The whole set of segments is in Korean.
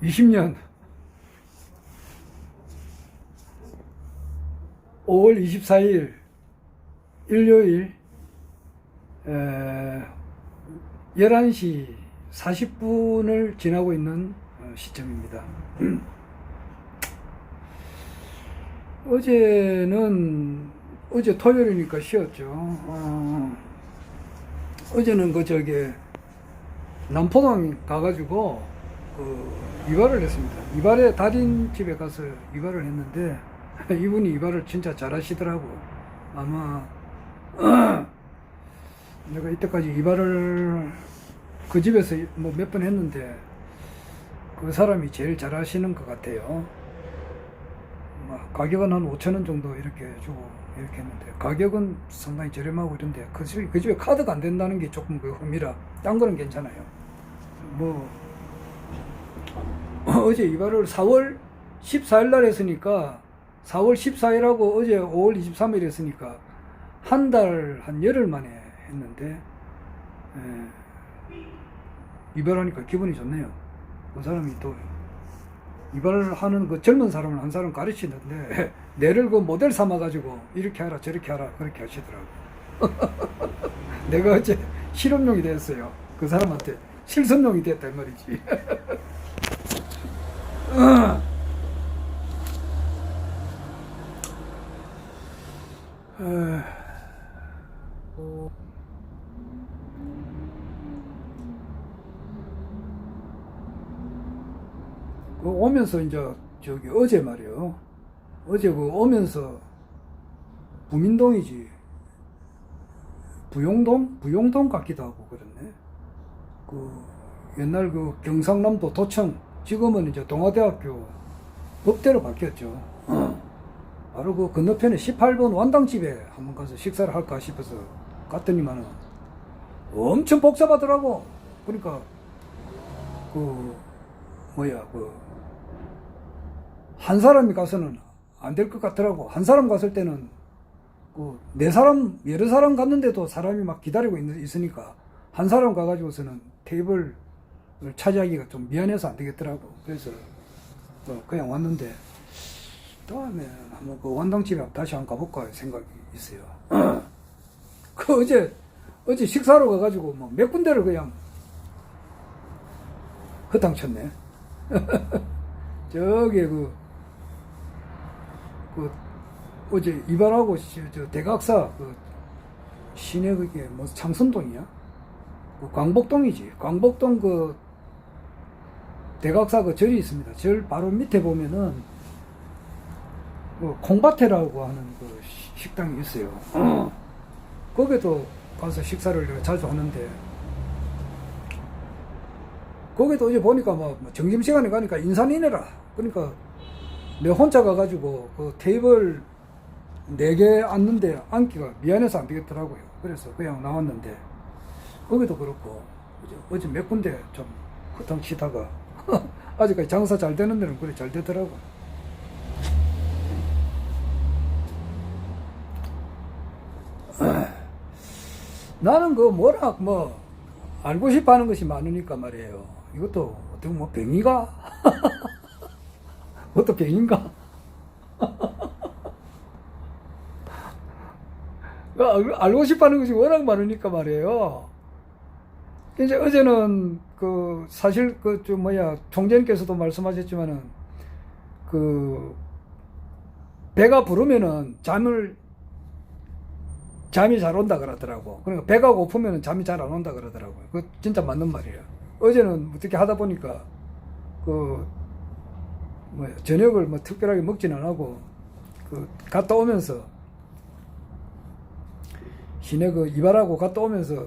2020년 5월 24일 일요일 11시 40분을 지나고 있는 시점입니다. 어제 토요일이니까 쉬었죠. 어제는 남포동 가가지고 이발을 했습니다. 이발에 달인 집에 가서 이발을 했는데 이분이 이발을 진짜 잘하시더라고. 아마 내가 이때까지 이발을 그 집에서 뭐 몇 번 했는데 그 사람이 제일 잘하시는 것 같아요. 가격은 한 5,000원 정도 이렇게 주고 이렇게 했는데 가격은 상당히 저렴하고 이런데 그 집에 카드가 안 된다는 게 조금 흠이라 딴 거는 괜찮아요. 어제 이발을 4월 14일 날 했으니까 4월 14일하고 어제 5월 23일 했으니까 한 달, 한 열흘 만에 했는데 이발하니까 기분이 좋네요. 그 사람이 또 이발을 하는 그 젊은 사람을 한 사람 가르치는데 내를 그 모델 삼아가지고 이렇게 하라 저렇게 하라 그렇게 하시더라고. 내가 어제 실험용이 됐어요. 그 사람한테 실습용이 됐다 이 말이지. 오면서 어제 말이요. 어제 오면서 부민동이지. 부용동 같기도 하고 그렇네. 옛날 경상남도 도청, 지금은 이제 동아대학교 법대로 바뀌었죠. 바로 그 건너편에 18번 완당집에 한번 가서 식사를 할까 싶어서 갔더니만은 엄청 복잡하더라고. 그러니까 한 사람이 가서는 안 될 것 같더라고. 한 사람 갔을 때는 여러 사람 갔는데도 사람이 막 기다리고 있으니까 한 사람 가가지고서는 테이블을 차지하기가 좀 미안해서 안 되겠더라고. 그래서 그냥 왔는데 다음에 한번 완당집에 다시 한번 가볼까 생각이 있어요. 어제 식사로 가가지고 몇 군데를 그냥 허탕쳤네. 저기 어제 이발하고 대각사 시내 그게 창선동이야? 광복동이지. 광복동 대각사 절이 있습니다. 절 바로 밑에 보면은 콩밭에라고 하는 식당이 있어요. 거기도 가서 식사를 내가 자주 하는데 거기도 어제 보니까 점심시간에 가니까 인산이네라. 그러니까 내 혼자 가가지고 테이블 4개 앉는데 앉기가 미안해서 안 되겠더라고요. 그래서 그냥 나왔는데 거기도 그렇고 어제 몇 군데 좀 허탕 치다가 아직까지 장사 잘 되는 데는 그래 잘 되더라고. 나는 알고 싶어 하는 것이 많으니까 말이에요. 이것도 어떻게 병이가? 그것도 병인가? 알고 싶어 하는 것이 워낙 많으니까 말이에요. 이제 어제는 사실 총재님께서도 말씀하셨지만은 배가 부르면은 잠이 잘 온다 그러더라고. 그러니까 배가 고프면은 잠이 잘 안 온다 그러더라고요. 그거 진짜 맞는 말이에요. 어제는 어떻게 하다 보니까 저녁을 특별하게 먹지는 안 하고 갔다 오면서 시내 이발하고 갔다 오면서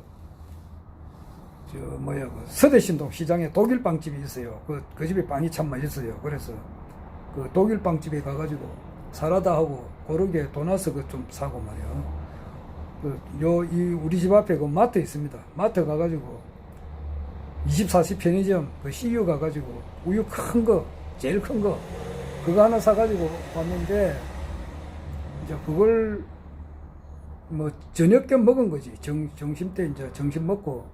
서대신동 시장에 독일빵집이 있어요. 그 집에 빵이 참 맛있어요. 그래서 독일빵집에 가가지고 사라다하고 고르게 도나스 좀 사고 말이에요. 우리 집 앞에 마트 있습니다. 마트 가가지고 24시 편의점 CU 가가지고 우유 제일 큰 거 그거 하나 사가지고 왔는데 이제 그걸 저녁 겸 먹은 거지. 점심 때 이제 점심 먹고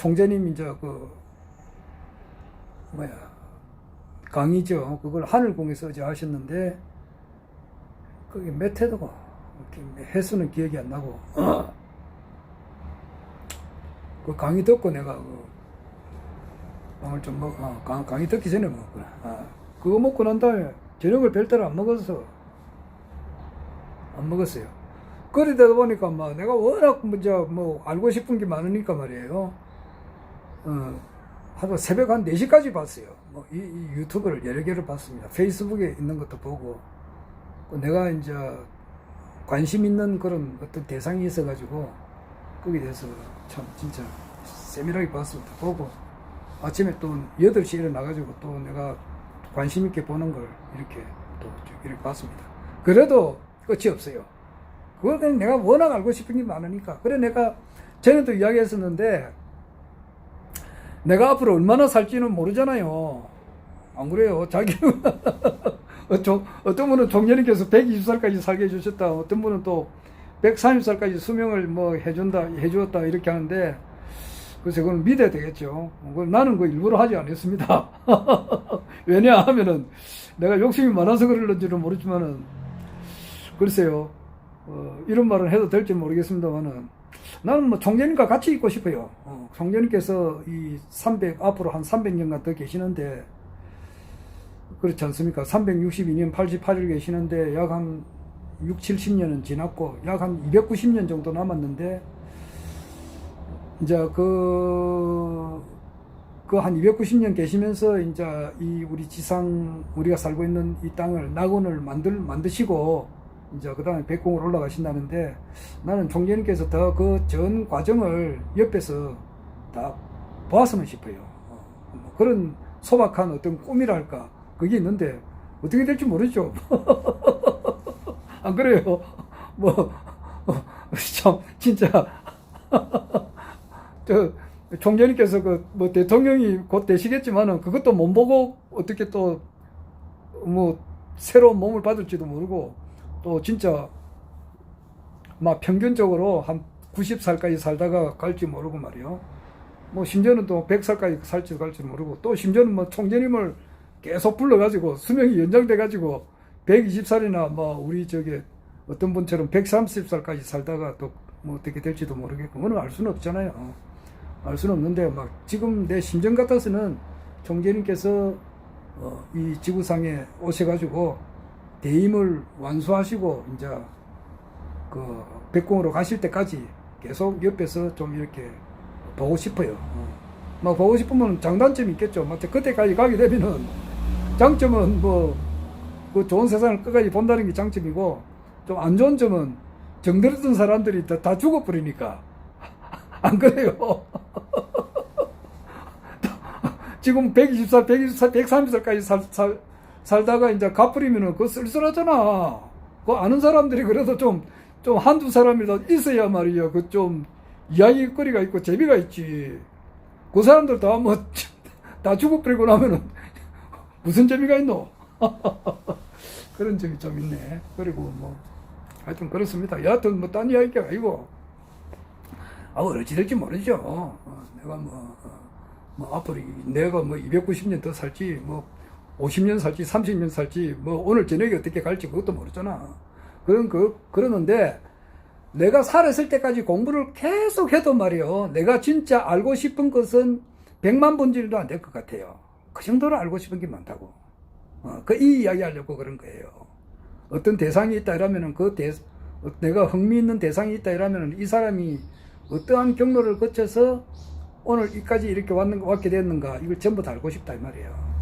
총재님 이제 그 뭐야 강의죠. 그걸 하늘공에서 어제 하셨는데 그게 몇 회도고 횟수는 기억이 안 나고 그 강의 듣고 내가 오늘 좀 강의 듣기 전에 먹었구나. 그거 먹고 난 다음에 저녁을 별다른 안 먹었어요. 그러다 보니까 내가 워낙 뭐 알고 싶은 게 많으니까 말이에요. 하루 새벽 한 4시까지 봤어요. 이 유튜브를 여러 개를 봤습니다. 페이스북에 있는 것도 보고, 내가 이제 관심 있는 그런 어떤 대상이 있어가지고, 거기에 대해서 참 진짜 세밀하게 봤습니다. 보고, 아침에 또 8시에 일어나가지고 또 내가 관심 있게 보는 걸 이렇게 봤습니다. 그래도 끝이 없어요. 그거는 내가 워낙 알고 싶은 게 많으니까. 그래 내가 전에도 이야기했었는데, 내가 앞으로 얼마나 살지는 모르잖아요. 안 그래요? 자기는 어떤 분은 총재님께서 120살까지 살게 해주셨다. 어떤 분은 또 130살까지 수명을 해주었다 이렇게 하는데, 그래서 그건 믿어야 되겠죠. 나는 그 일부러 하지 않았습니다. 왜냐하면은 내가 욕심이 많아서 그럴는지는 모르지만은, 글쎄요. 이런 말은 해도 될지 모르겠습니다만은, 나는 뭐 총재님과 같이 있고 싶어요. 총재님께서 앞으로 한 300년간 더 계시는데, 그렇지 않습니까? 362년 88일 계시는데, 약 한 6, 70년은 지났고, 약 한 290년 정도 남았는데, 이제 한 290년 계시면서, 이제 우리 지상, 우리가 살고 있는 이 땅을, 낙원을 만드시고, 이제 그 다음에 백공으로 올라가신다는데, 나는 총재님께서 더 그 전 과정을 옆에서 다 보았으면 싶어요. 그런 소박한 어떤 꿈이랄까, 그게 있는데, 어떻게 될지 모르죠. 안 그래요? 참, 진짜. 총재님께서 대통령이 곧 되시겠지만은, 그것도 못 보고 어떻게 또, 새로운 몸을 받을지도 모르고, 또 진짜 평균적으로 한 90살까지 살다가 갈지 모르고 말이요. 심지어는 또 100살까지 갈지 모르고, 또 심지어는 총재님을 계속 불러가지고 수명이 연장돼가지고 120살이나 우리 어떤 분처럼 130살까지 살다가 또 어떻게 될지도 모르겠고, 그건 알 수는 없잖아요. 알 수는 없는데, 지금 내 심정 같아서는 총재님께서 이 지구상에 오셔가지고 대임을 완수하시고 이제 백공으로 가실 때까지 계속 옆에서 좀 이렇게 보고 싶어요. 보고 싶으면 장단점이 있겠죠. 그때까지 가게 되면은, 장점은 그 좋은 세상을 끝까지 본다는 게 장점이고, 좀 안 좋은 점은 정들었던 사람들이 다 죽어버리니까. 안 그래요? 지금 120살, 130살까지 살다가 이제 갚으리면은 그거 쓸쓸하잖아. 그 아는 사람들이 그래도 좀 한두 사람이라도 있어야 말이야. 좀 이야기거리가 있고 재미가 있지. 그 사람들 다 죽어버리고 나면은 무슨 재미가 있노? 그런 점이 좀 있네. 그리고 하여튼 그렇습니다. 여하튼 딴 이야기가 아니고, 어찌 될지 모르죠. 내가 앞으로 내가 290년 더 살지, 50년 살지, 30년 살지, 오늘 저녁에 어떻게 갈지 그것도 모르잖아. 그러는데, 내가 살았을 때까지 공부를 계속 해도 말이요. 내가 진짜 알고 싶은 것은 100만 분질도 안 될 것 같아요. 그 정도로 알고 싶은 게 많다고. 이 이야기 하려고 그런 거예요. 어떤 대상이 있다 이러면은 내가 흥미있는 대상이 있다 이러면은 이 사람이 어떠한 경로를 거쳐서 오늘 여기까지 이렇게 왔게 됐는가, 이걸 전부 다 알고 싶다 이 말이에요.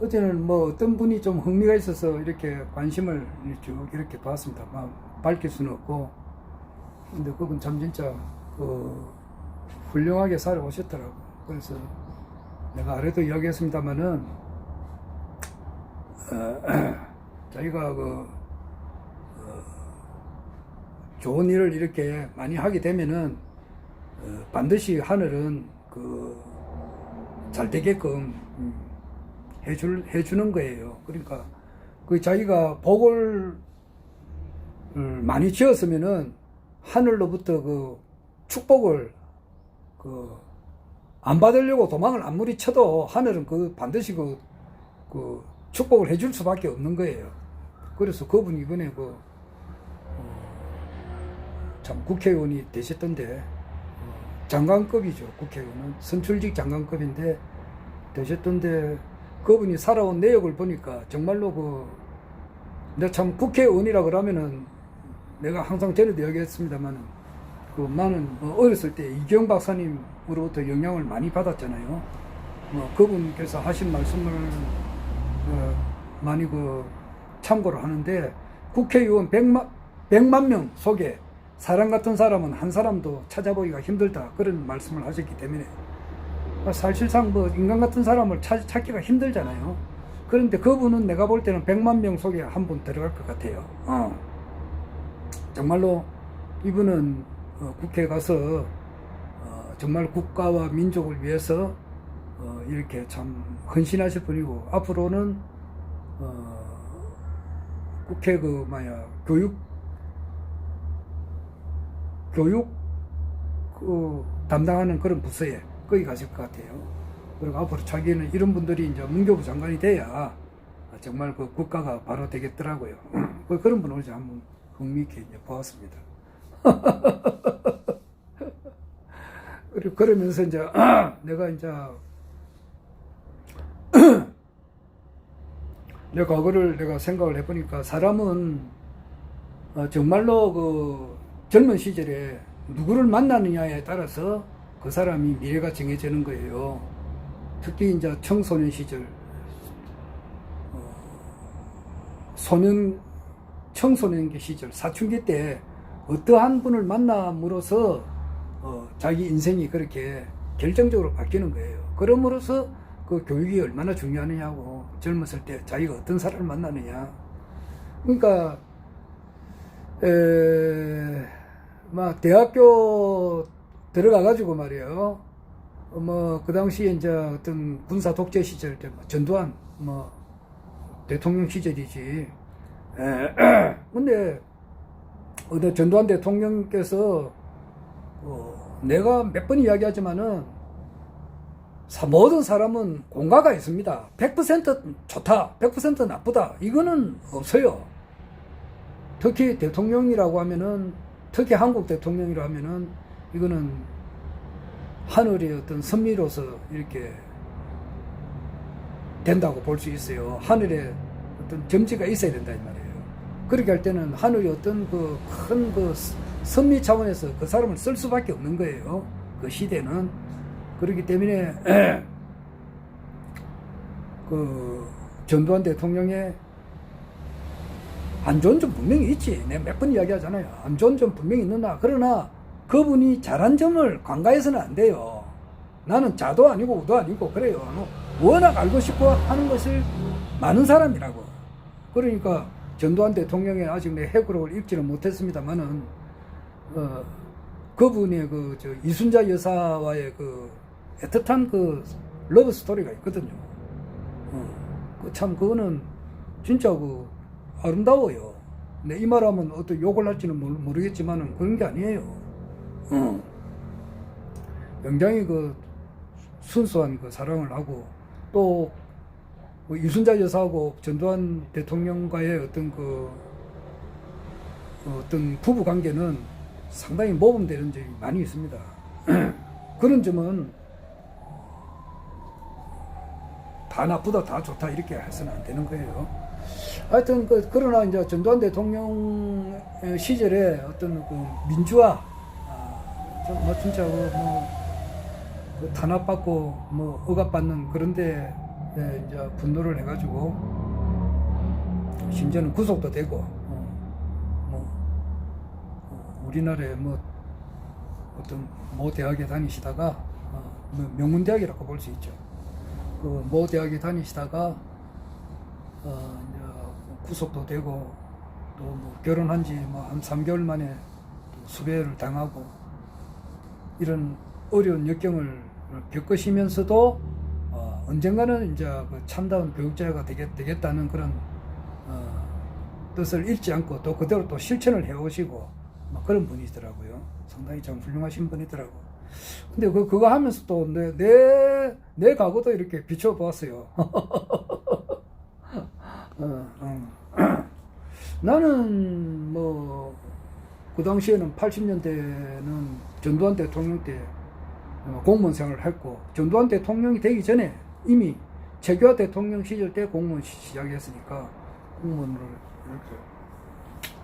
어제는 어떤 분이 좀 흥미가 있어서 이렇게 관심을 쭉 이렇게 봤습니다. 밝힐 수는 없고, 근데 그분 참 진짜 훌륭하게 살아오셨더라고. 그래서 내가 아래도 이야기했습니다만은, 자기가 좋은 일을 이렇게 많이 하게 되면은 반드시 하늘은 잘 되게끔 해주는 거예요. 그러니까 자기가 복을 많이 지었으면은 하늘로부터 그 축복을 안 받으려고 도망을 아무리 쳐도 하늘은 반드시 그 축복을 해줄 수밖에 없는 거예요. 그래서 그분이 이번에 참 국회의원이 되셨던데, 장관급이죠. 국회의원은 선출직 장관급인데 되셨던데, 그분이 살아온 내역을 보니까 정말로 내가 참 국회의원이라 그러면은 내가 항상 전에도 얘기했습니다만은 나는 어렸을 때 이경 박사님으로부터 영향을 많이 받았잖아요. 그분께서 하신 말씀을 많이 참고를 하는데, 국회의원 100만 명 속에 사람 같은 사람은 한 사람도 찾아보기가 힘들다, 그런 말씀을 하셨기 때문에 사실상 인간 같은 사람을 찾기가 힘들잖아요. 그런데 그분은 내가 볼 때는 100만 명 속에 한 분 들어갈 것 같아요. 정말로 이분은 국회에 가서 정말 국가와 민족을 위해서 이렇게 참 헌신하실 분이고, 앞으로는 국회 교육 담당하는 그런 부서에 거기 가실 것 같아요. 그리고 앞으로 자기는 이런 분들이 이제 문교부 장관이 돼야 정말 국가가 바로 되겠더라고요. 그런 분을 이제 한번 흥미있게 이제 보았습니다. 그리고 그러면서 이제 내가 이제 내 과거를 내가 생각을 해보니까, 사람은 정말로 젊은 시절에 누구를 만나느냐에 따라서 그 사람이 미래가 정해지는 거예요. 특히 이제 청소년 시절, 청소년기 시절, 사춘기 때 어떠한 분을 만남으로써 자기 인생이 그렇게 결정적으로 바뀌는 거예요. 그럼으로써 그 교육이 얼마나 중요하느냐고, 젊었을 때 자기가 어떤 사람을 만나느냐. 그러니까 대학교 들어가가지고 말이에요. 그 당시에 이제 어떤 군사 독재 시절 때 전두환 대통령 시절이지. 근데 전두환 대통령께서 내가 몇 번 이야기하지만은 모든 사람은 공과가 있습니다. 100% 좋다, 100% 나쁘다, 이거는 없어요. 특히 대통령이라고 하면은, 특히 한국 대통령이라고 하면은 이거는 하늘의 어떤 섭리로서 이렇게 된다고 볼 수 있어요. 하늘에 어떤 점지가 있어야 된다 이 말이에요. 그렇게 할 때는 하늘이 어떤 큰 섭리 차원에서 그 사람을 쓸 수밖에 없는 거예요. 그 시대는. 그렇기 때문에 전두환 대통령의 안 좋은 점 분명히 있지. 내가 몇 번 이야기하잖아요. 안 좋은 점 분명히 있는다. 그러나 그분이 잘한 점을 간과해서는 안 돼요. 나는 자도 아니고 우도 아니고 그래요. 워낙 알고 싶어 하는 것을 많은 사람이라고. 그러니까 전두환 대통령의 아직 내 회고록을 읽지는 못했습니다만은 그분의 이순자 여사와의 애틋한 러브 스토리가 있거든요. 참 그거는 진짜 아름다워요. 이 말하면 어떤 욕을 할지는 모르겠지만은 그런 게 아니에요. 굉장히 순수한 사랑을 하고, 또 이순자 여사하고 전두환 대통령과의 어떤 부부 관계는 상당히 모범되는 점이 많이 있습니다. 그런 점은 다 나쁘다, 다 좋다 이렇게 해서는 안 되는 거예요. 하여튼 그러나 이제 전두환 대통령 시절에 어떤 민주화, 진짜 탄압받고 억압받는 그런데 이제 분노를 해가지고 심지어는 구속도 되고, 우리나라에 어떤 모 대학에 다니시다가 명문대학이라고 볼 수 있죠. 모 대학에 다니시다가 이제 구속도 되고, 또 결혼한 지 한 3개월 만에 수배를 당하고, 이런 어려운 역경을 겪으시면서도 언젠가는 이제 참다운 교육자가 되겠다는 그런 뜻을 잃지 않고 또 그대로 또 실천을 해오시고, 막 그런 분이더라고요. 상당히 참 훌륭하신 분이더라고. 근데 그거 하면서 또 내 과거도 이렇게 비춰보았어요. 나는 뭐 그 당시에는 80년대는 전두환 대통령 때 공무원 생활을 했고, 전두환 대통령이 되기 전에 이미 최규하 대통령 시절 때 공무원 시작했으니까 공무원을 이렇게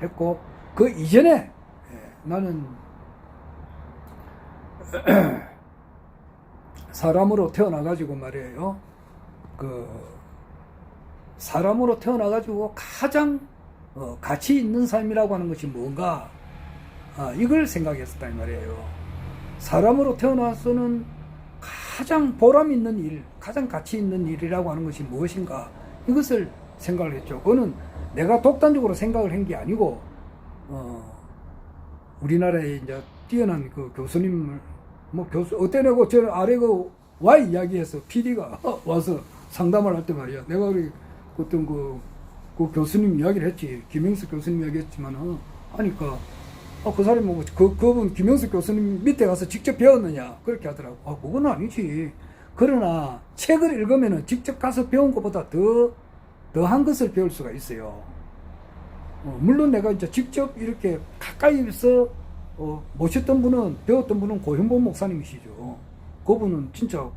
했고, 그 이전에 나는 사람으로 태어나가지고 말이에요. 사람으로 태어나가지고 가장 가치 있는 삶이라고 하는 것이 뭔가, 이걸 생각했었다 이 말이에요. 사람으로 태어나서는 가장 보람 있는 일, 가장 가치 있는 일이라고 하는 것이 무엇인가, 이것을 생각을 했죠. 그거는 내가 독단적으로 생각을 한 게 아니고, 우리나라에 이제 뛰어난 그 교수님을, 어때내고 저 아래 Y 이야기해서 PD가 와서 상담을 할 때 말이야. 내가 어떤 그 교수님 이야기를 했지. 김영석 교수님 이야기했지만은, 하니까, 그 사람이 뭐, 그분 김영석 교수님 밑에 가서 직접 배웠느냐, 그렇게 하더라고. 그건 아니지. 그러나, 책을 읽으면은 직접 가서 배운 것보다 더한 것을 배울 수가 있어요. 물론 내가 이제 직접 이렇게 가까이서, 모셨던 분은, 배웠던 분은 고현범 목사님이시죠. 그분은 진짜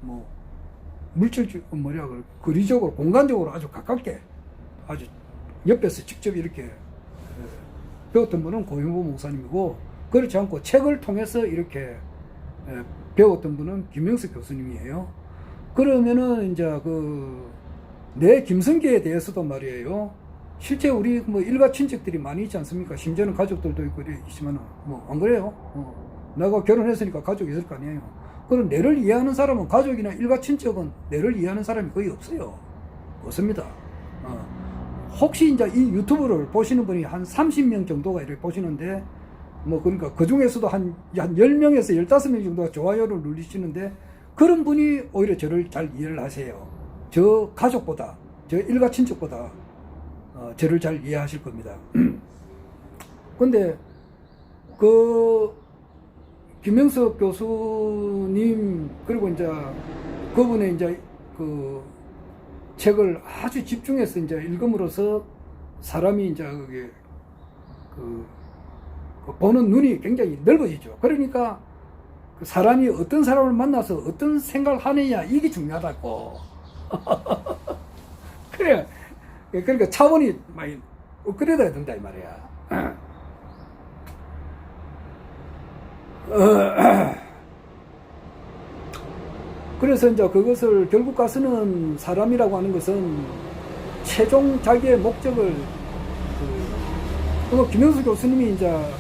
거리적으로, 공간적으로 아주 가깝게, 아주 옆에서 직접 이렇게 배웠던 분은 고현범 목사님이고, 그렇지 않고 책을 통해서 이렇게 배웠던 분은 김영석 교수님이에요. 그러면은 이제 내 김성계에 대해서도 말이에요. 실제 우리 일가 친척들이 많이 있지 않습니까? 심지어는 가족들도 있고 있지만은 안 그래요? 내가 결혼했으니까 가족이 있을 거 아니에요. 그럼 내를 이해하는 사람은, 가족이나 일가 친척은 내를 이해하는 사람이 거의 없어요. 없습니다. 혹시 이제 이 유튜브를 보시는 분이 한 30명 정도가 이렇게 보시는데, 그러니까 그 중에서도 한 10명에서 15명 정도가 좋아요를 누르시는데, 그런 분이 오히려 저를 잘 이해를 하세요. 저 가족보다, 저 일가 친척보다, 저를 잘 이해하실 겁니다. 근데, 김영석 교수님, 그리고 이제, 그분의 이제, 책을 아주 집중해서 이제 읽음으로써 사람이 이제 보는 눈이 굉장히 넓어지죠. 그러니까 사람이 어떤 사람을 만나서 어떤 생각을 하느냐, 이게 중요하다고. 그래. 그러니까 차원이 많이 업그레이드해야 된다 이 말이야. 그래서 이제 그것을 결국 가서는, 사람이라고 하는 것은 최종 자기의 목적을, 김영수 교수님이 이제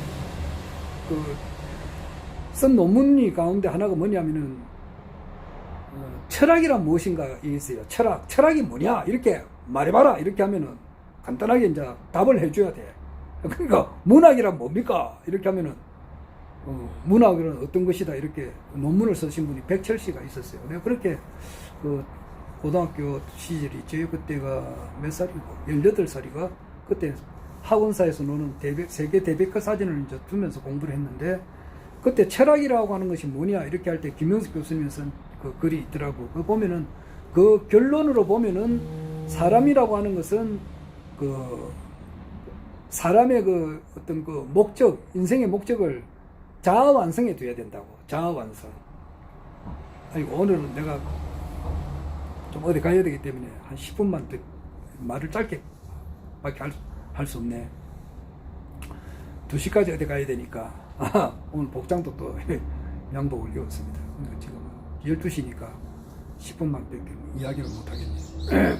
쓴 논문이 가운데 하나가 뭐냐면은, 철학이란 무엇인가 있어요. 철학이 뭐냐, 이렇게 말해봐라, 이렇게 하면은 간단하게 이제 답을 해줘야 돼. 그러니까 문학이란 뭡니까, 이렇게 하면은 문학은 어떤 것이다, 이렇게 논문을 쓰신 분이 백철씨가 있었어요. 내가 그렇게 고등학교 시절이 있죠. 그때가 몇 살이고, 18살이가, 그때 학원사에서 노는 세계 대백과 사진을 이제 두면서 공부를 했는데, 그때 철학이라고 하는 것이 뭐냐, 이렇게 할 때 김영석 교수님이 쓴 글이 있더라고. 그거 보면은, 그 결론으로 보면은, 사람이라고 하는 것은 사람의 어떤 목적, 인생의 목적을 자아 완성해 둬야 된다고. 자아 완성. 오늘은 내가 좀 어디 가야 되기 때문에 한 10분만 더 말을 짧게 밖에 할 수 없네. 2시까지 어디 가야 되니까. 오늘 복장도 또 양복을 입었습니다. 지금 12시니까 10분만 밖에 이야기를 못 하겠네.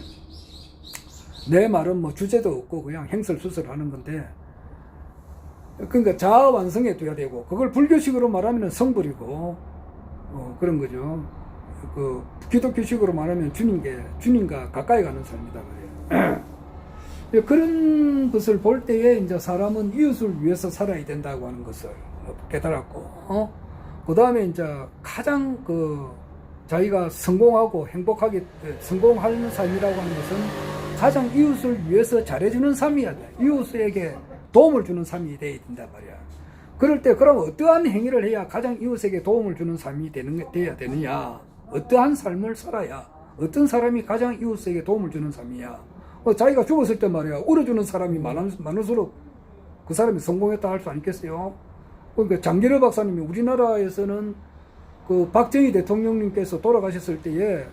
내 말은 주제도 없고 그냥 행설수설 하는 건데, 그러니까 자아 완성해 둬야 되고, 그걸 불교식으로 말하면 성불이고, 그런 거죠. 기독교식으로 말하면 주님과 가까이 가는 삶이다 말이에요. 그런 것을 볼 때에 이제 사람은 이웃을 위해서 살아야 된다고 하는 것을 깨달았고, 그 다음에 이제 가장 자기가 성공하고 행복하게 성공하는 삶이라고 하는 것은 가장 이웃을 위해서 잘해주는 삶이야 돼. 이웃에게 도움을 주는 삶이 돼야 된단 말이야. 그럴 때 그럼 어떠한 행위를 해야 가장 이웃에게 도움을 주는 삶이 돼야 되느냐? 어떠한 삶을 살아야 어떤 사람이 가장 이웃에게 도움을 주는 삶이야? 자기가 죽었을 때 말이야 울어주는 사람이 많을수록 그 사람이 성공했다 할 수 아니겠어요? 그러니까 장기려 박사님이 우리나라에서는 그 박정희 대통령님께서 돌아가셨을 때에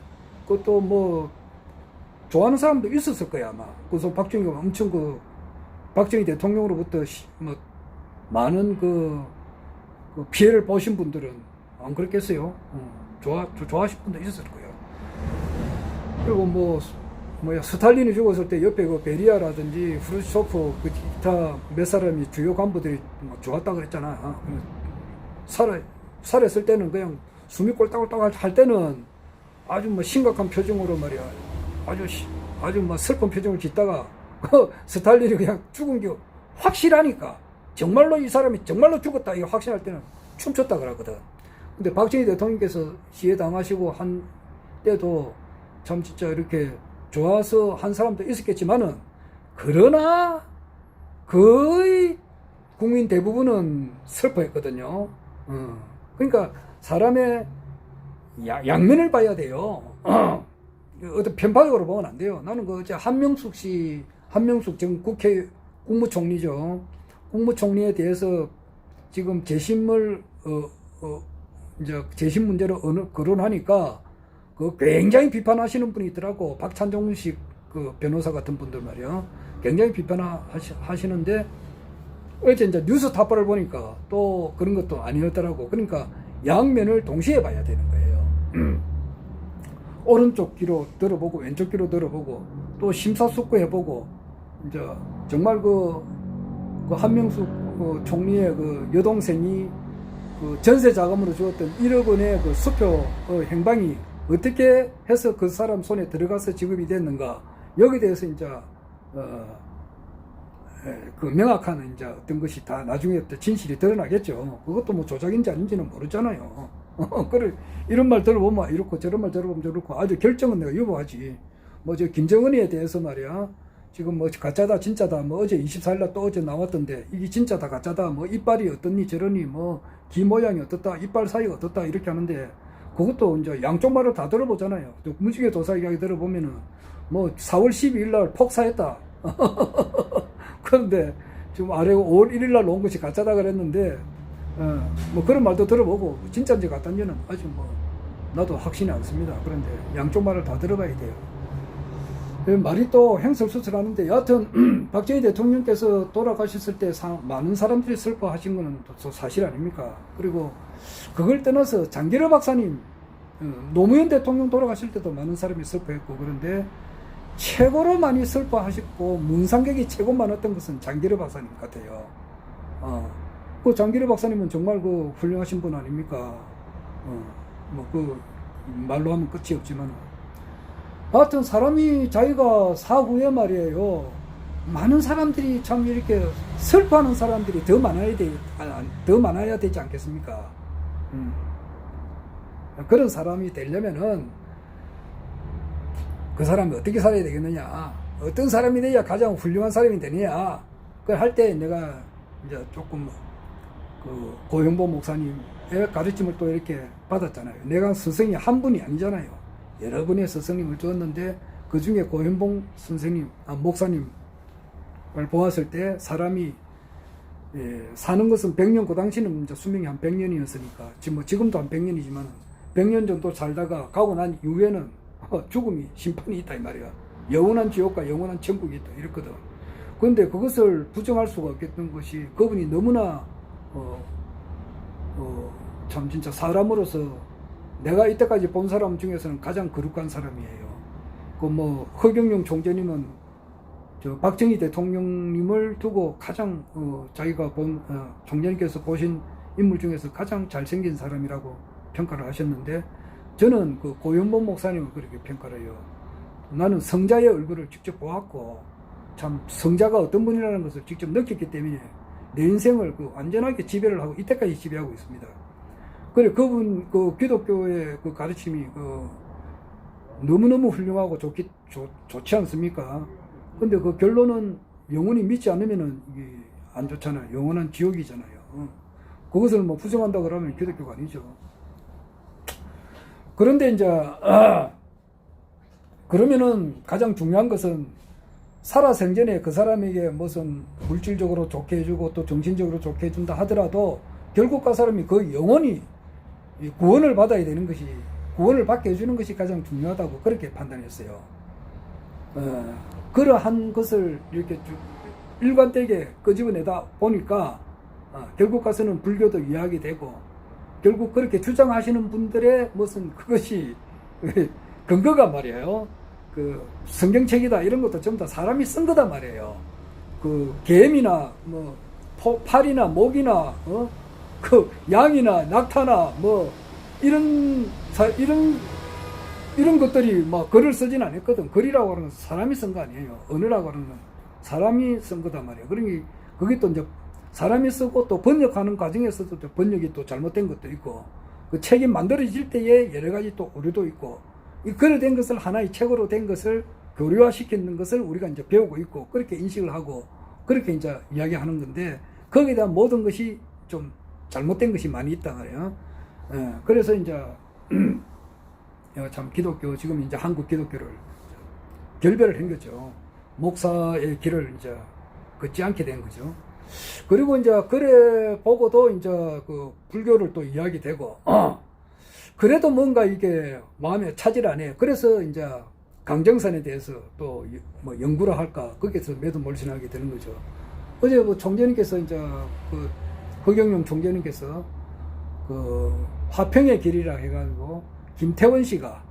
그것도 뭐 좋아하는 사람도 있었을 거야 아마. 그래서 박정희가 엄청 그 박정희 대통령으로부터 뭐 많은 그 피해를 보신 분들은 안 그렇겠어요? 좋아하신 분도 있었을 거예요. 그리고 뭐야 스탈린이 죽었을 때 옆에 그 베리아라든지 후르쇼프 그 기타 몇 사람이 주요 간부들이 뭐 좋았다 그랬잖아. 살았을 때는 그냥 숨이 꼴딱꼴딱 할 때는 아주 뭐 심각한 표정으로 말이야 아주 뭐 슬픈 표정을 짓다가 스탈린이 그냥 죽은 게 확실하니까 정말로 이 사람이 정말로 죽었다 이거 확신할 때는 춤췄다 그러거든. 근데 박정희 대통령께서 시해 당하시고 한 때도 참 진짜 이렇게 좋아서 한 사람도 있었겠지만은 그러나 거의 국민 대부분은 슬퍼했거든요. 그러니까 사람의 양면을 봐야 돼요. 어떤 편파적으로 보면 안 돼요. 나는 그 한명숙 전 국무총리죠. 국무총리에 대해서 지금 재심을 이제 재심 문제로 거론하니까 그 굉장히 비판하시는 분이 있더라고. 박찬종식 그 변호사 같은 분들 말이야. 굉장히 비판하시는데 어제 이제 뉴스 타파를 보니까 또 그런 것도 아니었더라고. 그러니까 양면을 동시에 봐야 되는 거예요. 오른쪽 귀로 들어보고 왼쪽 귀로 들어보고 또 심사숙고해보고 이제 정말 그 한명숙 총리의 그 여동생이 그 전세 자금으로 주었던 1억 원의 그 수표 행방이 어떻게 해서 그 사람 손에 들어가서 지급이 됐는가 여기에 대해서 이제 그 명확한 이제 어떤 것이 다 나중에 또 진실이 드러나겠죠. 그것도 뭐 조작인지 아닌지는 모르잖아요. 그래 이런 말 들어보면 이렇고 저런 말 들어보면 저렇고 아주 결정은 내가 여부하지. 뭐 저 김정은이에 대해서 말이야. 지금 뭐 가짜다 진짜다 뭐 어제 24일날 또 어제 나왔던데 이게 진짜다 가짜다 뭐 이빨이 어떻니 저러니 뭐 귀 모양이 어떻다 이빨 사이가 어떻다 이렇게 하는데 그것도 이제 양쪽 말을 다 들어보잖아요. 무지개 도사 이야기 들어보면은 뭐 4월 12일날 폭사했다. 그런데 지금 아래 5월 1일날 놓은 것이 가짜다 그랬는데 뭐 그런 말도 들어보고 진짜인지 가짜인지는 아직 뭐 나도 확신이 않습니다. 그런데 양쪽 말을 다 들어봐야 돼요. 말이 또 행설수설하는데 여하튼 박정희 대통령께서 돌아가셨을 때 많은 사람들이 슬퍼하신 거는 또 사실 아닙니까? 그리고 그걸 떠나서 장기려 박사님 노무현 대통령 돌아가실 때도 많은 사람이 슬퍼했고 그런데 최고로 많이 슬퍼하셨고 문상객이 최고 많았던 것은 장기려 박사님 같아요. 그 장기려 박사님은 정말 그 훌륭하신 분 아닙니까? 뭐 그 말로 하면 끝이 없지만 하여튼 사람이 자기가 사후에 말이에요. 많은 사람들이 참 이렇게 슬퍼하는 사람들이 더 많아야 되지 않겠습니까? 그런 사람이 되려면은 그 사람이 어떻게 살아야 되겠느냐? 어떤 사람이 돼야 가장 훌륭한 사람이 되느냐? 그걸 할 때 내가 이제 조금 그 고현보 목사님의 가르침을 또 이렇게 받았잖아요. 내가 스승이 한 분이 아니잖아요. 여러 분의 스승님을 두었는데 그 중에 고현봉 선생님, 목사님을 보았을 때 사람이 사는 것은 100년, 그 당시는 이제 수명이 한 100년이었으니까 지금도 한 100년이지만 100년 정도 살다가 가고 난 이후에는 죽음이 심판이 있다 이 말이야. 영원한 지옥과 영원한 천국이 있다 이랬거든. 그런데 그것을 부정할 수가 없겠던 것이 그분이 너무나 참 진짜 사람으로서 내가 이때까지 본 사람 중에서는 가장 거룩한 사람이에요. 그 뭐 허경영 총재님은 저 박정희 대통령님을 두고 가장 자기가 본 총재님께서 보신 인물 중에서 가장 잘생긴 사람이라고 평가를 하셨는데 저는 그 고현범 목사님을 그렇게 평가를 해요. 나는 성자의 얼굴을 직접 보았고 참 성자가 어떤 분이라는 것을 직접 느꼈기 때문에 내 인생을 그 완전하게 지배를 하고 이때까지 지배하고 있습니다. 그래, 그분, 그 기독교의 그 가르침이 너무너무 훌륭하고 좋지 않습니까? 근데 그 결론은 영원히 믿지 않으면은 이게 안 좋잖아요. 영원한 지옥이잖아요. 그것을 뭐 부정한다 그러면 기독교가 아니죠. 그런데 이제 그러면은 가장 중요한 것은 살아생전에 그 사람에게 무슨 물질적으로 좋게 해주고 또 정신적으로 좋게 해준다 하더라도 결국 그 사람이 그 영원히 구원을 받아야 되는 것이, 구원을 받게 해주는 것이 가장 중요하다고 그렇게 판단했어요. 그러한 것을 이렇게 일관되게 끄집어내다 보니까 결국 가서는 불교도 이해하게 되고, 결국 그렇게 주장하시는 분들의 무슨 그것이 근거가 말이에요. 그 성경책이다 이런 것도 전부 다 사람이 쓴 거다 말이에요. 그 개미나 뭐 파리나 목이나 그 양이나 낙타나 뭐 이런 것들이 막 글을 쓰진 않았거든. 글이라고 하는 건 사람이 쓴 거 아니에요. 언어라고 하는 건 사람이 쓴 거다 말이에요. 그러니 그게 또 이제 사람이 쓰고 또 번역하는 과정에서도 또 번역이 또 잘못된 것도 있고, 그 책이 만들어질 때에 여러 가지 또 오류도 있고, 이 글로 된 것을 하나의 책으로 된 것을 교류화 시키는 것을 우리가 이제 배우고 있고, 그렇게 인식을 하고, 그렇게 이제 이야기하는 건데, 거기에 대한 모든 것이 좀 잘못된 것이 많이 있다 말이에요. 그래서 이제, 참 기독교, 지금 이제 한국 기독교를 결별을 한 거죠. 목사의 길을 이제 걷지 않게 된 거죠. 그리고 이제 그래 보고도 이제 그 불교를 또 이야기 되고, 그래도 뭔가 이게 마음에 차질 않아요. 그래서 이제 강정산에 대해서 또 뭐 연구를 할까, 거기에서 매두몰신하게 되는 거죠. 어제 뭐 총재님께서 이제 그 허경영 총재님께서 그 화평의 길이라 해가지고 김태원 씨가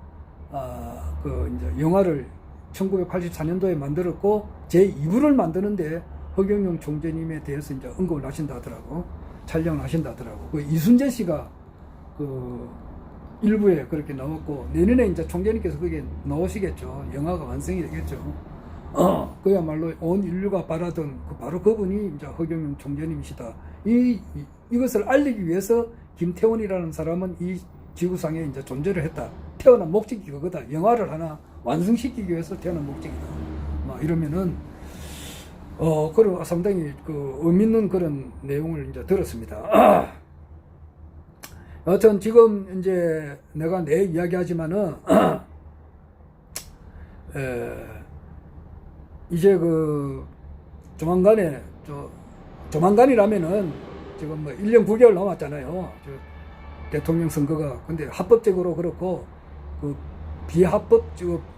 그 이제 영화를 1984년도에 만들었고 제2부를 만드는데 허경영 총재님에 대해서 이제 언급을 하신다 하더라고. 촬영을 하신다 하더라고. 그 이순재 씨가 그 일부에 그렇게 나왔고, 내년에 이제 총재님께서 거기에 나오시겠죠. 영화가 완성이 되겠죠. 그야말로 온 인류가 바라던 바로 그분이 이제 허경영 총재님이시다. 이것을 알리기 위해서 김태원이라는 사람은 이 지구상에 이제 존재를 했다. 태어난 목적이 그거다. 영화를 하나 완성시키기 위해서 태어난 목적이다. 막 이러면은, 그런 상당히 그 의미 있는 그런 내용을 이제 들었습니다. 여하튼 지금 이제 내가 내 이야기 하지만은, 이제 그 조만간이라면은 지금 뭐 1년 9개월 남았잖아요. 대통령 선거가. 근데 합법적으로 그렇고, 그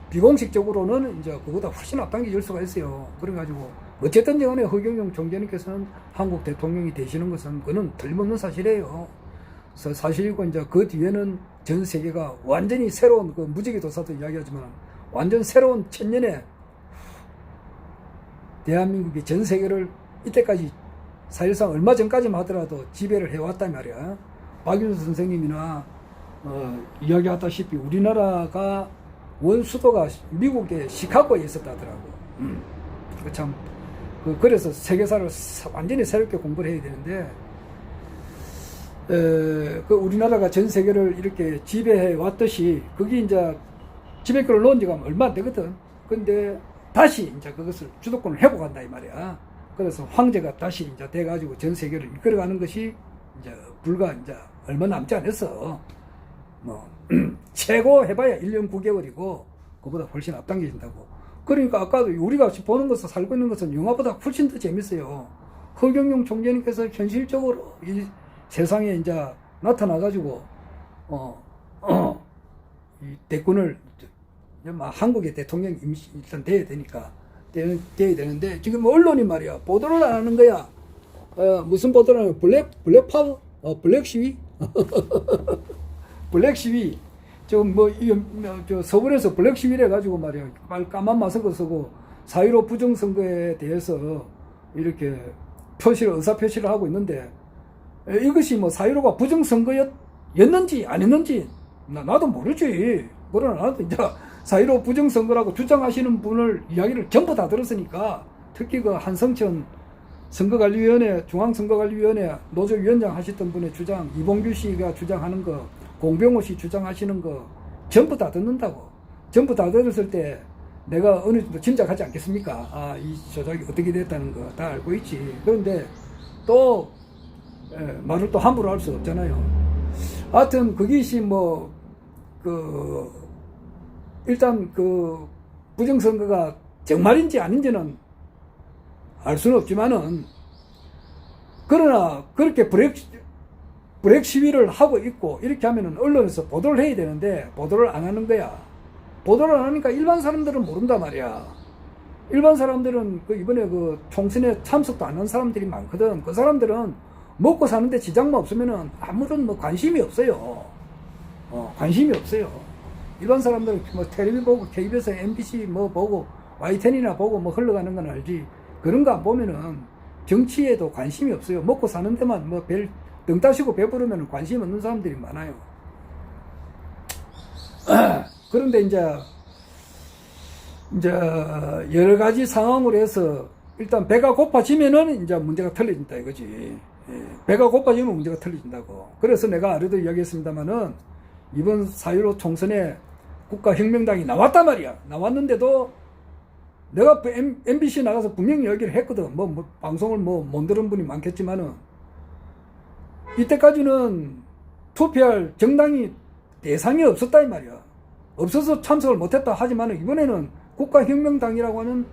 비공식적으로는 이제 그보다 훨씬 앞당겨질 수가 있어요. 그래가지고, 어쨌든 간에 허경영 총재님께서는 한국 대통령이 되시는 것은 그는 틀림없는 사실이에요. 사실이고, 이제 그 뒤에는 전 세계가 완전히 새로운, 그 무지개도사도 이야기하지만, 완전 새로운 천년에 대한민국이 전 세계를 이때까지 사실상 얼마 전까지만 하더라도 지배를 해왔단 말이야. 박윤수 선생님이나 이야기하다시피 우리나라가 원수도가 미국의 시카고에 있었다더라고. 참 그래서 세계사를 완전히 새롭게 공부를 해야 되는데, 그 우리나라가 전 세계를 이렇게 지배해 왔듯이 그게 이제 지배권을 놓은 지가 얼마 안 되거든. 근데 다시 이제 그것을 주도권을 회복한다 이 말이야. 그래서 황제가 다시 이제 돼가지고 전 세계를 이끌어가는 것이 이제 불과 이제 얼마 남지 않았어. 뭐 최고 해봐야 1년 9개월이고 그보다 훨씬 앞당겨진다고. 그러니까 아까도 우리가 보는 것을 살고 있는 것은 영화보다 훨씬 더 재밌어요. 허경영 총재님께서 현실적으로 이 세상에 이제 나타나가지고 이 대권을 한국의 대통령이 일단 돼야 되니까 돼야 되는데, 지금 언론이 말이야 보도를 안 하는 거야. 무슨 보도를 하는 거야? 블랙 파워? 블랙 시위? 블랙 시위. 지금 저 서울에서 블랙 시위를 해가지고 말이야 까만 마스크 쓰고 4.15 부정선거에 대해서 이렇게 의사 표시를 하고 있는데, 이것이 뭐 4.15가 부정선거였는지 아니었는지 나도 모르지. 그러나 나도 이제 4.15 부정선거라고 주장하시는 분을 이야기를 전부 다 들었으니까, 특히 그 한성천 선거관리위원회, 중앙선거관리위원회 노조위원장 하셨던 분의 주장, 이봉규 씨가 주장하는 거, 공병호 씨 주장하시는 거 전부 다 듣는다고. 전부 다 들었을 때 내가 어느 정도 짐작하지 않겠습니까? 이 조작이 어떻게 됐다는 거 다 알고 있지. 그런데 또 말을 또 함부로 할 수 없잖아요. 하여튼 그것이 일단 부정선거가 정말인지 아닌지는 알 수는 없지만은, 그러나 그렇게 브렉 시위를 하고 있고 이렇게 하면은 언론에서 보도를 해야 되는데 보도를 안 하는 거야. 보도를 안 하니까 일반 사람들은 모른단 말이야. 일반 사람들은 이번에 총선에 참석도 안 한 사람들이 많거든. 그 사람들은 먹고 사는데 지장만 없으면은 아무런 관심이 없어요. 관심이 없어요. 일반 사람들은 텔레비 보고 KBS, MBC 보고 YTN이나 보고 흘러가는 건 알지. 그런 거 안 보면은 정치에도 관심이 없어요. 먹고 사는 데만 등 따시고 배부르면 관심 없는 사람들이 많아요. 그런데 이제 여러 가지 상황으로 해서 일단 배가 고파지면은 이제 문제가 틀려진다 이거지. 배가 고파지면 문제가 틀려진다고. 그래서 내가 아래도 이야기했습니다만은 이번 4.15 총선에 국가혁명당이 나왔단 말이야. 나왔는데도 내가 MBC 나가서 분명히 얘기를 했거든. 방송을 못 들은 분이 많겠지만은, 이때까지는 투표할 정당이 대상이 없었다 이 말이야. 없어서 참석을 못했다 하지만은 이번에는 국가혁명당이라고 하는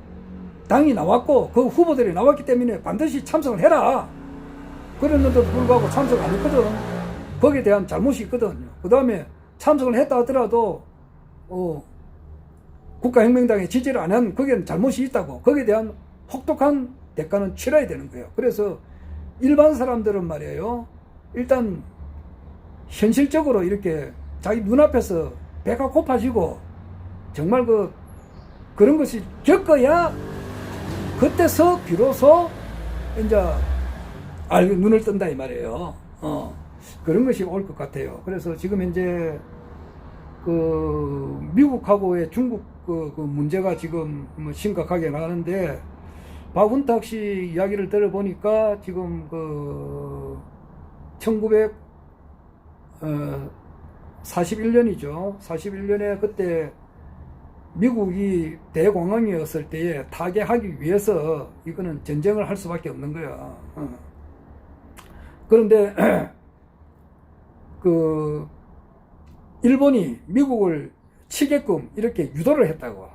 당이 나왔고 그 후보들이 나왔기 때문에 반드시 참석을 해라. 그랬는데도 불구하고 참석 안 했거든. 거기에 대한 잘못이 있거든요. 그 다음에 참석을 했다 하더라도 국가혁명당에 지지를 안 한 거기에는 잘못이 있다고. 거기에 대한 혹독한 대가는 치러야 되는 거예요. 그래서 일반 사람들은 말이에요, 일단 현실적으로 이렇게 자기 눈앞에서 배가 고파지고 정말 그런 것이 겪어야 그때서 비로소 이제 눈을 뜬다 이 말이에요. 그런 것이 올 것 같아요. 그래서 지금 현재 미국하고의 중국 문제가 지금 심각하게 나가는데, 박운탁 씨 이야기를 들어보니까 지금 1941년이죠. 41년에 그때 미국이 대공황이었을 때에 타개하기 위해서 이거는 전쟁을 할 수밖에 없는 거야. 그런데 일본이 미국을 치게끔 이렇게 유도를 했다고.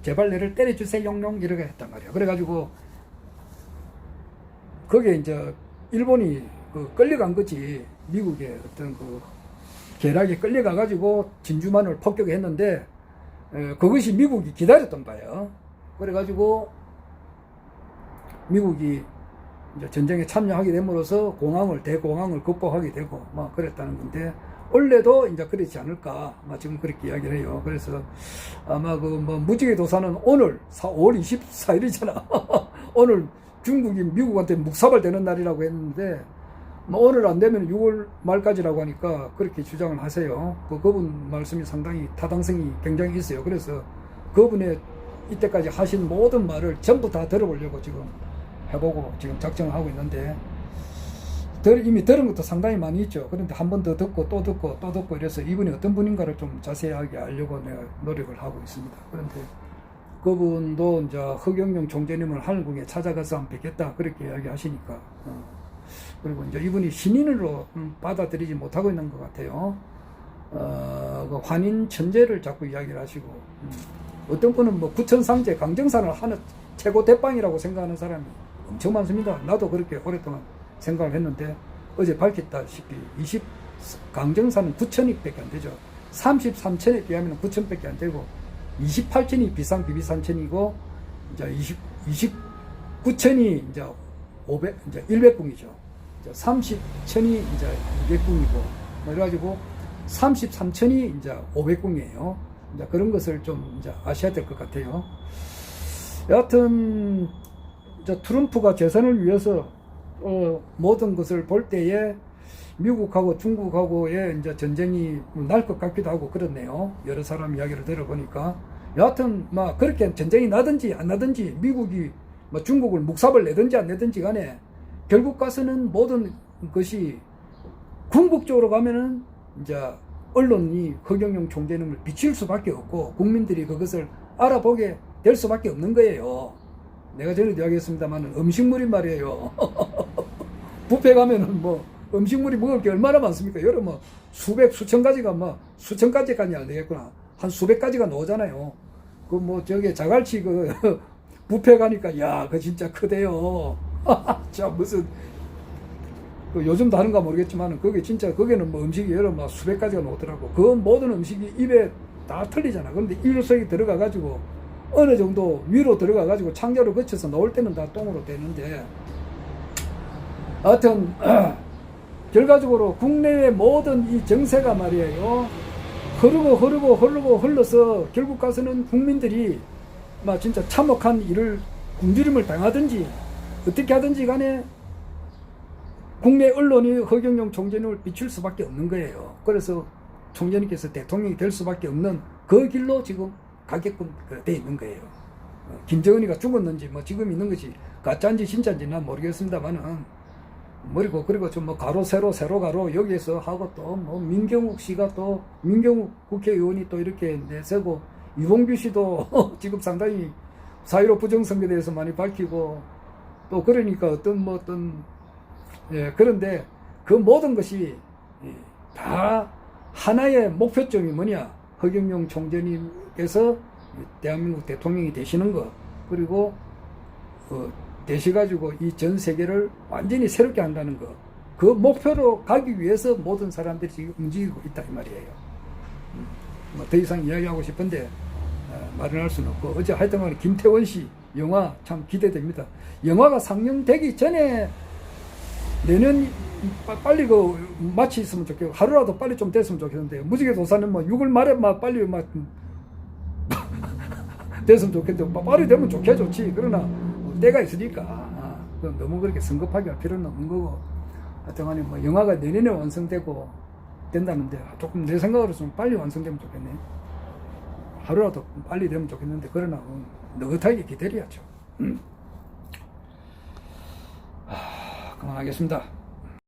제발 내를 때려주세요 용용 이렇게 했단 말이야. 그래가지고 거기에 이제 일본이 끌려간 거지. 미국의 어떤 계략에 끌려가가지고 진주만을 폭격했는데, 그것이 미국이 기다렸던 거예요. 그래가지고 미국이 이제 전쟁에 참여하게 됨으로써 대공황을 극복하게 되고 그랬다는 건데, 원래도 이제 그렇지 않을까 지금 그렇게 이야기를 해요. 그래서 아마 무지개 도사는 오늘 5월 24일이잖아. 오늘 중국이 미국한테 묵사발되는 날이라고 했는데, 오늘 안 되면 6월 말까지라고 하니까 그렇게 주장을 하세요. 그분 말씀이 상당히 타당성이 굉장히 있어요. 그래서 그분의 이때까지 하신 모든 말을 전부 다 들어보려고 지금 해보고 지금 작정을 하고 있는데, 이미 들은 것도 상당히 많이 있죠. 그런데 한 번 더 듣고 또 듣고 또 듣고 이래서 이분이 어떤 분인가를 좀 자세하게 알려고 내가 노력을 하고 있습니다. 그런데 그분도 이제 허경영 총재님을 하늘궁에 찾아가서 한번 뵙겠다 그렇게 이야기하시니까, 그리고 이제 이분이 신인으로 받아들이지 못하고 있는 것 같아요. 환인 천재를 자꾸 이야기를 하시고, 어떤 분은 부천상제 강정산을 하는 최고 대빵이라고 생각하는 사람이 엄청 많습니다. 나도 그렇게 오랫동안 생각을 했는데, 어제 밝혔다시피 강정산은 9천億밖에 안 되죠. 33천에 비하면 9천밖에 안 되고, 28천이 비비산천이고, 이제 29천이 이제 100궁이죠. 30천이 이제 200궁이고, 그래가지고 33천이 이제 500궁이에요. 이제 그런 것을 좀 이제 아셔야 될 것 같아요. 여하튼 이제 트럼프가 재선을 위해서 모든 것을 볼 때에 미국하고 중국하고의 이제 전쟁이 날 것 같기도 하고 그렇네요. 여러 사람 이야기를 들어보니까. 여하튼 그렇게 전쟁이 나든지 안 나든지, 미국이 중국을 묵삽을 내든지 안 내든지 간에 결국 가서는 모든 것이 궁극적으로 가면은 이제 언론이 허경영 총재님을 비칠 수밖에 없고 국민들이 그것을 알아보게 될 수밖에 없는 거예요. 내가 전에도 이야기했습니다만 음식물이 말이에요. 뷔페 가면은 뭐 음식물이 먹을 게 얼마나 많습니까? 여러 뭐 수백 수천 가지가 뭐 수천 가지까지 안 되겠구나. 한 수백 가지가 나오잖아요. 그 뭐 저기 자갈치 그 뷔페 가니까 야, 그 진짜 크대요. 자 무슨 그 요즘 다른가 모르겠지만 그게 진짜 거기는 뭐 음식이 여러 뭐 수백 가지가 나오더라고. 그 모든 음식이 입에 다 틀리잖아. 그런데 입속에 들어가 가지고 어느 정도 위로 들어가 가지고 창자로 거쳐서 나올 때는 다 똥으로 되는데, 하여튼 결과적으로 국내의 모든 이 정세가 말이에요, 흘러서 결국 가서는 국민들이 막 진짜 참혹한 일을 굶주림을 당하든지 어떻게 하든지 간에 국내 언론이 허경영 총재님을 비출 수밖에 없는 거예요. 그래서 총재님께서 대통령이 될 수밖에 없는 그 길로 지금 가게끔 돼 있는 거예요. 김정은이가 죽었는지 뭐 지금 있는 것이 가짜인지 진짜인지 난 모르겠습니다만은 뭐리고, 그리고 좀 뭐 가로 세로 가로 여기에서 하고, 또 뭐 민경욱 씨가 또 민경욱 국회의원이 또 이렇게 내세고, 유봉규 씨도 지금 상당히 4.15 부정선거에 대해서 많이 밝히고, 또 그러니까 그런데 그 모든 것이 다 하나의 목표점이 뭐냐, 허경영 총재님께서 대한민국 대통령이 되시는 거, 그리고 되셔가지고 이 전 세계를 완전히 새롭게 한다는 거, 그 목표로 가기 위해서 모든 사람들이 지금 움직이고 있다 이 말이에요. 뭐 더 이상 이야기하고 싶은데 말은 할 수는 없고, 어제 하여튼 김태원 씨 영화 참 기대됩니다. 영화가 상영되기 전에 내년 빨리 그 마치 있으면 좋겠고, 하루라도 빨리 좀 됐으면 좋겠는데, 무지개 도사는 뭐 6월 말에 막 빨리 막 됐으면 좋겠는데, 빨리 되면 좋지. 그러나 때가 있으니까 너무 그렇게 성급하게 할 필요는 없는 거고, 하여튼 뭐 영화가 내년에 완성되고 된다는데, 조금 내 생각으로 좀 빨리 완성되면 좋겠네. 하루라도 빨리 되면 좋겠는데, 그러나 느긋하게 기다려야죠. 그만하겠습니다.